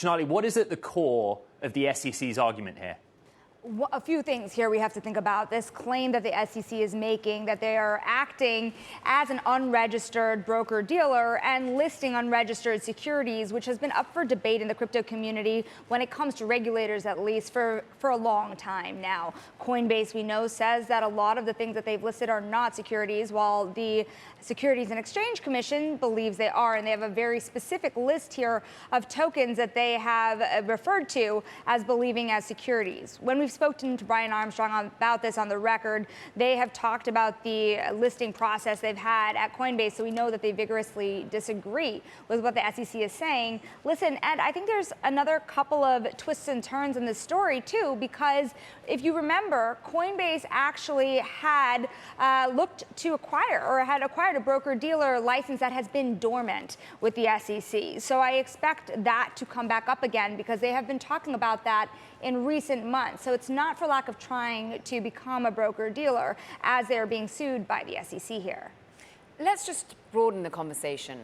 Sonali, what is at the core of the SEC's argument here? A few things here we have to think about. This claim that the SEC is making that they are acting as an unregistered broker-dealer and listing unregistered securities, which has been up for debate in the crypto community when it comes to regulators, at least for a long time now. Coinbase, we know, says that a lot of the things that they've listed are not securities, while the Securities and Exchange Commission believes they are, and they have a very specific list here of tokens that they have referred to as believing as securities. When we've spoken to Brian Armstrong about this on the record, they have talked about the listing process they've had at Coinbase, so we know that they vigorously disagree with what the SEC is saying. Listen, Ed, I think there's another couple of twists and turns in this story, too, because if you remember, Coinbase actually had looked to acquire or had acquired a broker-dealer license that has been dormant with the SEC. So I expect that to come back up again because they have been talking about that in recent months. So it's not for lack of trying to become a broker-dealer as they are being sued by the SEC here. Let's just broaden the conversation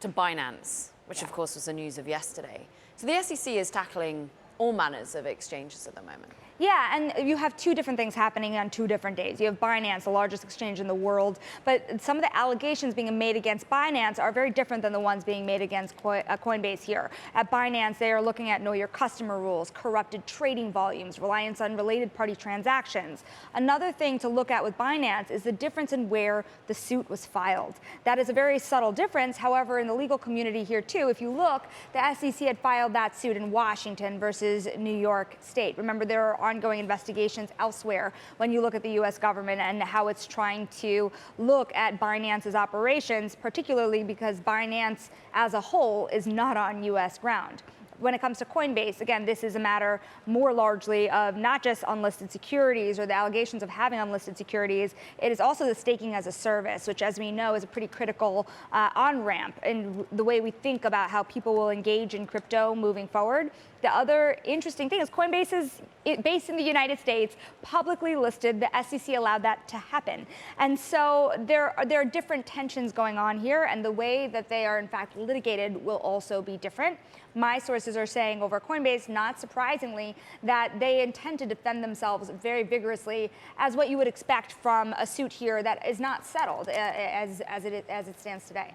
to Binance, which of course was the news of yesterday. So the SEC is tackling all manners of exchanges at the moment. Yeah, and you have two different things happening on two different days. You have Binance, the largest exchange in the world, but some of the allegations being made against Binance are very different than the ones being made against Coinbase here. At Binance, they are looking at know your customer rules, corrupted trading volumes, reliance on related party transactions. Another thing to look at with Binance is the difference in where the suit was filed. That is a very subtle difference. However, in the legal community here too, if you look, the SEC had filed that suit in Washington versus New York State. Remember, there are ongoing investigations elsewhere when you look at the U.S. government and how it's trying to look at Binance's operations, particularly because Binance as a whole is not on U.S. ground. When it comes to Coinbase, again, this is a matter more largely of not just unlisted securities or the allegations of having unlisted securities. It is also the staking as a service, which, as we know, is a pretty critical on-ramp in the way we think about how people will engage in crypto moving forward. The other interesting thing is Coinbase is based in the United States, publicly listed. The SEC allowed that to happen. And so there are different tensions going on here, and the way that they are, in fact, litigated will also be different. My sources are saying over Coinbase, not surprisingly, that they intend to defend themselves very vigorously, as what you would expect from a suit here that is not settled as it stands today.